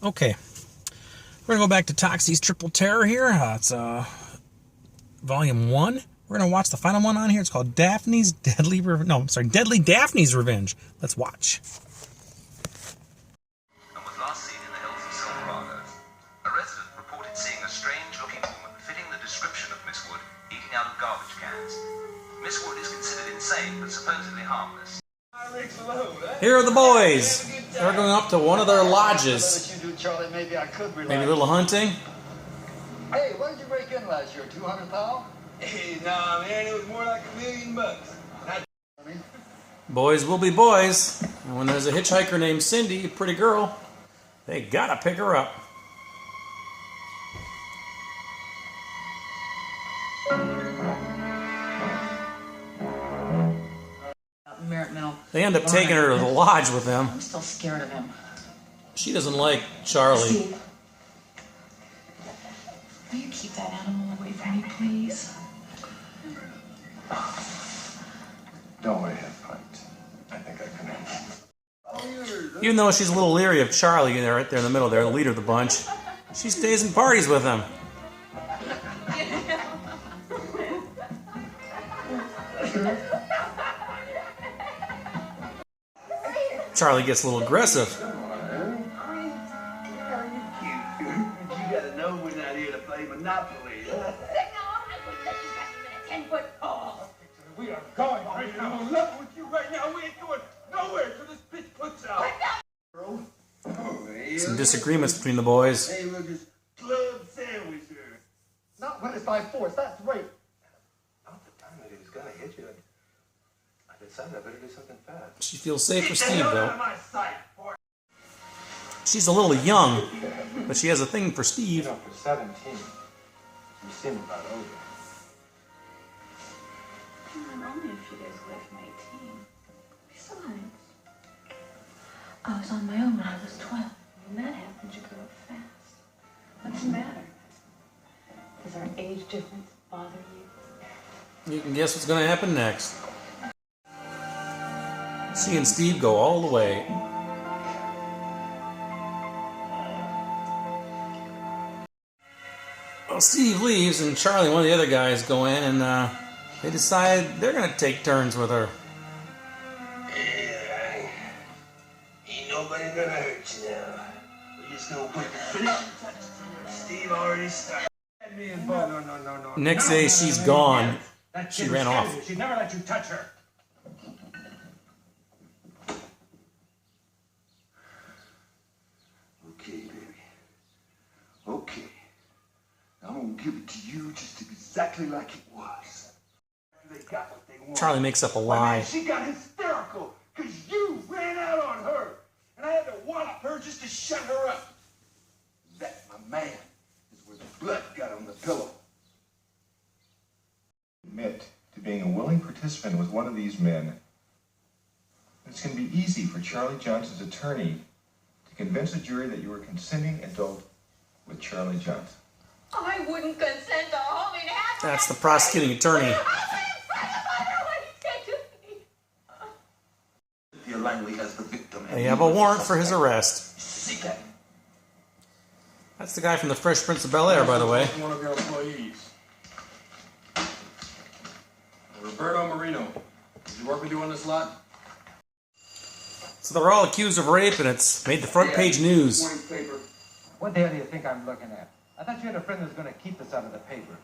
Okay, we're gonna go back to Toxie's Triple Terror here. It's Volume 1. We're gonna watch the final one on here. It's called Deadly Daphne's Revenge. Let's watch. And was last seen in the hills of Silverado. A resident reported seeing a strange-looking woman fitting the description of Miss Wood eating out of garbage cans. Miss Wood is considered insane, but supposedly harmless. Here are the boys. They're going up to one of their lodges. Maybe a little hunting. Hey, what did you break in last year? 200 pounds? Hey, nah, man, it was more like $1 million bucks. Boys will be boys. And when there's a hitchhiker named Cindy, a pretty girl, they gotta pick her up. They end up taking her to the lodge with them. I'm still scared of him. She doesn't like Charlie. Steve, will you keep that animal away from me, please? Don't worry, have fun. I think I can handle it. Even though she's a little leery of Charlie, right there in the middle there, the leader of the bunch, she stays and parties with him. Charlie gets a little aggressive. You gotta know we're not here to play Monopoly. We are going right now. I'm in love with you right now. We ain't going nowhere till this bitch puts out. Some disagreements between the boys. Hey, we'll just club sandwich her. Not when it's by force. That's rape. Not the time that he was gonna hit you. I decided I better do something fast. She feels safe for Get the Steve, hell out though. of my sight, boy. She's a little young, but she has a thing for You Steve. know, for 17, you seem about over. I'm only a few days away from 18. Besides, I was on my own when I was 12. When that happens, you grow up fast. What's the matter? Does our age difference bother you? You can guess what's going to happen next. She and Steve go all the way. Well, Steve leaves, and Charlie and one of the other guys go in, and they decide they're going to take turns with her. Yeah, ain't nobody gonna hurt you now. We're just gonna put the finishing touches to it. Steve already started. No. Next day, she's gone. She ran off. She'd never let you touch her. Okay, baby. Okay. I'm gonna give it to you just exactly like it was. They got what they want. Charlie makes up a But lie. man, she got hysterical because you ran out on her. And I had to wallop her just to shut her up. That, my man, is where the blood got on the pillow. Admit to being a willing participant with one of these men. It's going to be easy for Charlie Johnson's attorney to convince a jury that you were a consenting adult with Charlie Johnson. I wouldn't consent to holding half. That's the prosecuting attorney. Langley as the victim. They have a warrant for his arrest. See that? That's the guy from the Fresh Prince of Bel-Air, by the way. One of your employees. Roberto Marino. Did you work with you on this lot? So they're all accused of rape, and it's made the front page news. Morning paper. What the hell do you think I'm looking at? I thought you had a friend that's going to keep this out of the papers.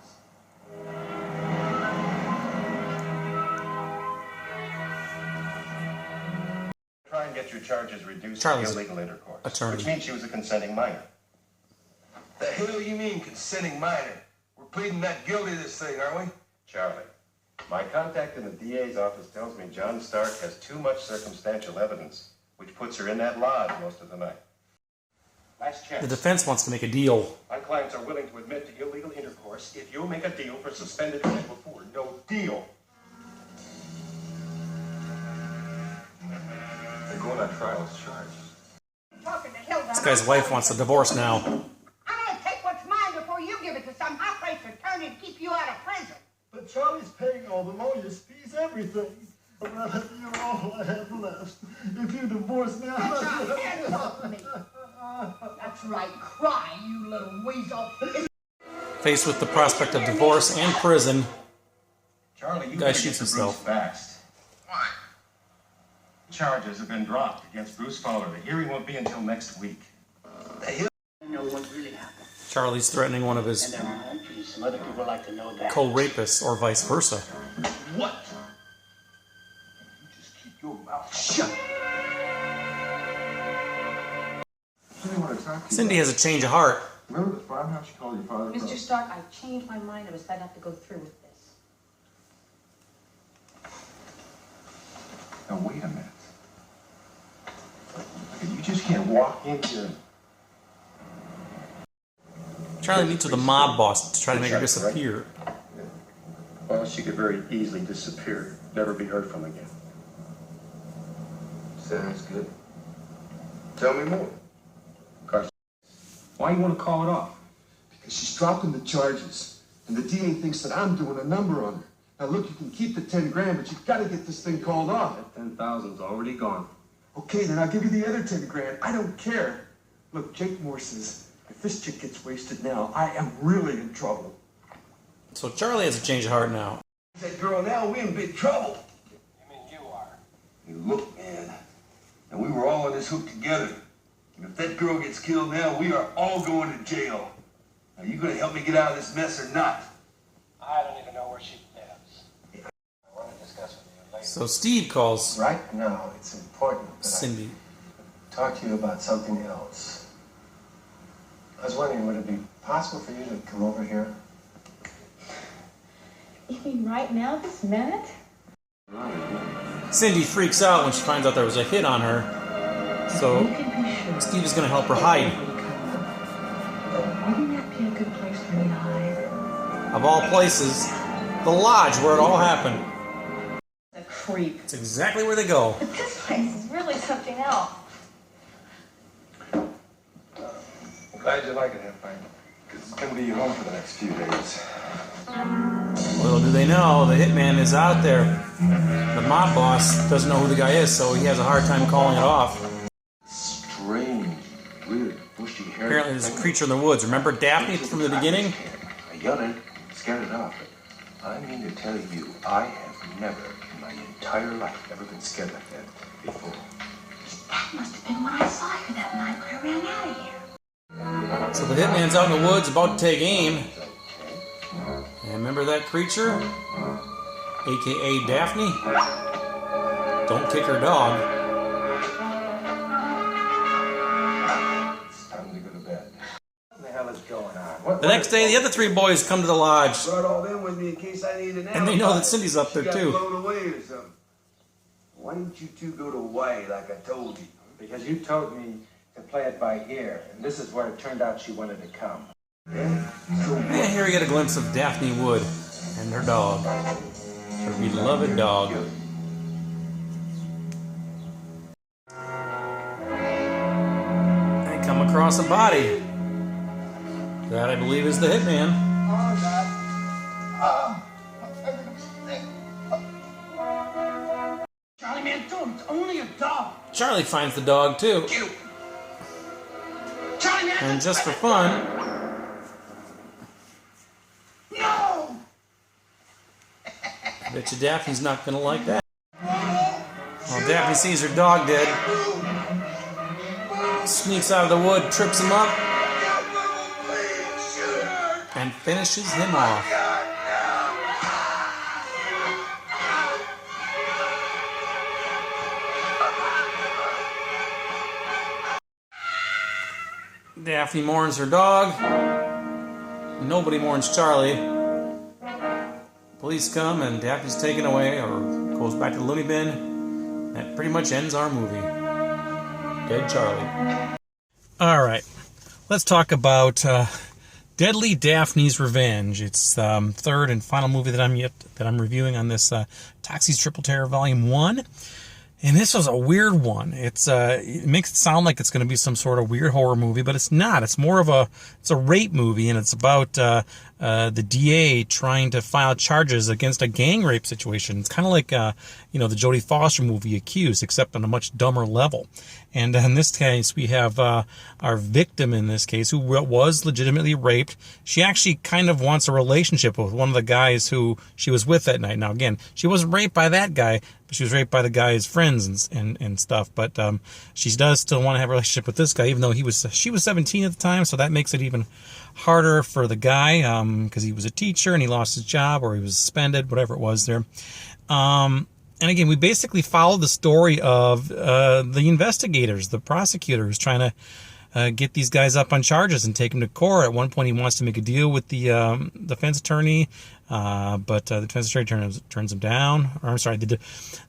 Try and get your charges reduced Charlie's to illegal intercourse, attorney. which means she was a consenting minor. The hell you mean, consenting minor? We're pleading not guilty of this thing, aren't we? Charlie, my contact in the DA's office tells me John Stark has too much circumstantial evidence, which puts her in that lodge most of the night. Last chance. The defense wants to make a deal. My clients are willing to admit to illegal intercourse if you make a deal for suspended rent before. No deal. They're going on trial as charged. This guy's wife wants a divorce now. I'm gonna take what's mine before you give it to some hot-raced attorney to keep you out of prison. But Charlie's paying all the lawyers' fees, everything. But you're all I have left. If you divorce me, I'm Now, Charlie, hands off me. Now, That's right. Cry, you little weasel. Faced with the prospect of divorce and prison, Charlie, you guy gotta shoots get to himself. Bruce fast. Why? Charges have been dropped against Bruce Fowler. The hearing won't be until next week. I know what really happened. Charlie's threatening one of his And some other people like to know that. co-rapists, or vice versa. What? You just keep your mouth shut. I want to talk to you. Cindy has a change of heart. Remember the farmhouse you called your father from? Mr. Stark, I changed my mind. I decided not to go through with this. Now wait a minute. You just can't walk in here. Charlie meets with the mob boss to try to make her disappear. Well, she could very easily disappear, never be heard from again. Sounds good. Tell me more. Carson, why you want to call it off? Because she's dropping the charges. And the DA thinks that I'm doing a number on her. Now look, you can keep the 10 grand, but you've got to get this thing called off. That 10,000's already gone. Okay, then I'll give you the other 10 grand. I don't care. Look, Jake Moore says, if this chick gets wasted now, I am really in trouble. So Charlie has a change of heart now. That girl now, we in big trouble. You mean you are? Hey, look, man. And we were all on this hook together. And if that girl gets killed now, we are all going to jail. Are you going to help me get out of this mess or not? I don't even know where she lives. I want to discuss with you later. So Steve calls Right now, it's important that Cindy. I talk to you about something else. I was wondering, would it be possible for you to come over here? You mean right now, this minute? Cindy freaks out when she finds out there was a hit on her. So Steve is going to help her hide. Wouldn't that be a good place for me to hide? Of all places, the lodge where it all happened. A creep. It's exactly where they go. But this place is really something else. Glad you like it, Frank. Because it's going to be your home for the next few days. Little do they know, the hitman is out there. The mob boss doesn't know who the guy is, so he has a hard time calling it off. Strange, weird, bushy hair. Apparently there's a creature in the woods. Remember Daphne from the beginning? I yelled it, scared it off. But I mean to tell you, I have never in my entire life ever been scared like that before. That must have been what I saw here that night when I ran out of here. So the hitman's out in the woods about to take aim. And remember that creature? AKA Daphne? Don't kick her dog. It's time to go to bed. What the hell is going on? The next day, the other three boys come to the lodge. Brought all them with me in case I need an alibi. And they know that Cindy's up there She got too. blown away or something. Why didn't you two go to Hawaii like I told you? Because you told me to play it by ear, and this is where it turned out she wanted to come. And here we get a glimpse of Daphne Wood and her dog. Her beloved dog. They come across a body. That, I believe, is the hitman. Charlie, man, don't. It's only a dog. Charlie finds the dog, too. Charlie, man. And just for fun, No! I bet you Daphne's not going to like that. Well, Daphne sees her dog dead. Sneaks out of the wood, trips him up, and finishes him off. Daphne mourns her dog. Nobody mourns Charlie. Police come and Daphne's taken away or goes back to the loony bin. That pretty much ends our movie. Dead Charlie. All right, let's talk about Deadly Daphne's Revenge. It's the third and final movie that I'm reviewing on this Toxie's Triple Terror Volume 1. And this was a weird one. It makes it sound like it's going to be some sort of weird horror movie, but it's not. It's more of it's a rape movie, and it's about the DA trying to file charges against a gang rape situation. It's kind of like, the Jodie Foster movie Accused, except on a much dumber level. And in this case, we have our victim in this case, who was legitimately raped. She actually kind of wants a relationship with one of the guys who she was with that night. Now, again, she wasn't raped by that guy, but she was raped by the guy's friends and stuff. But she does still want to have a relationship with this guy, even though she was 17 at the time, so that makes it even harder for the guy, because he was a teacher and he lost his job, or he was suspended, whatever it was there. And again, we basically follow the story of the investigators, the prosecutors, trying to get these guys up on charges and take them to court. At one point, he wants to make a deal with the defense attorney, but the defense attorney turns him down. Or I'm sorry, the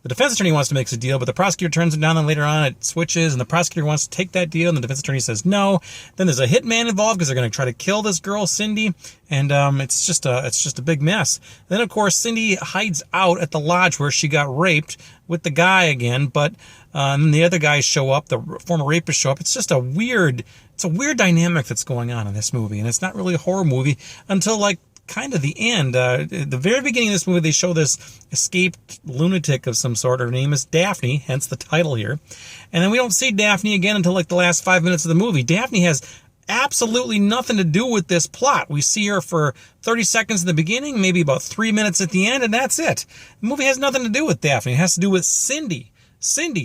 defense attorney wants to make a deal, but the prosecutor turns him down. Then later on, it switches, and the prosecutor wants to take that deal, and the defense attorney says no. Then there's a hitman involved because they're going to try to kill this girl, Cindy, and it's just a big mess. Then of course, Cindy hides out at the lodge where she got raped with the guy again, but and then the other guys show up, the former rapists show up. It's just a weird dynamic that's going on in this movie, and it's not really a horror movie until like kind of the end. At the very beginning of this movie, they show this escaped lunatic of some sort. Her name is Daphne, hence the title here. And then we don't see Daphne again until like the last 5 minutes of the movie. Daphne has absolutely nothing to do with this plot. We see her for 30 seconds in the beginning, maybe about 3 minutes at the end, and that's it. The movie has nothing to do with Daphne. It has to do with Cindy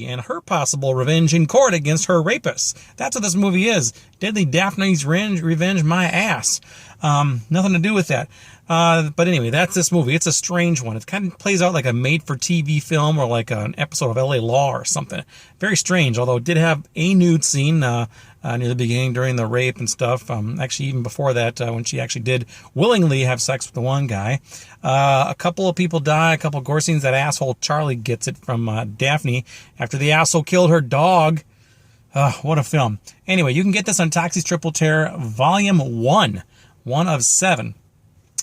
and her possible revenge in court against her rapists. That's what this movie is. Deadly Daphne's Revenge, my ass. Nothing to do with that. But anyway, that's this movie. It's a strange one. It kind of plays out like a made-for-TV film or like an episode of LA Law or something. Very strange, although it did have a nude scene near the beginning during the rape and stuff. Actually, even before that, when she actually did willingly have sex with the one guy. A couple of people die, a couple of gore scenes. That asshole Charlie gets it from Daphne after the asshole killed her dog. What a film. Anyway, you can get this on Toxie's Triple Tear, Volume 1. 1 of 7.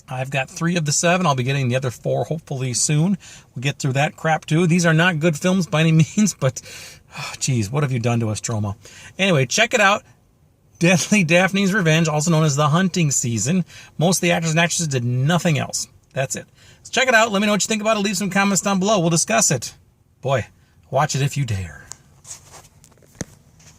I've got 3 of the 7. I'll be getting the other 4 hopefully soon. We'll get through that crap too. These are not good films by any means, but geez, what have you done to us, Troma? Anyway, check it out. Deadly Daphne's Revenge, also known as The Hunting Season. Most of the actors and actresses did nothing else. That's it. So check it out. Let me know what you think about it. Leave some comments down below. We'll discuss it. Boy, watch it if you dare.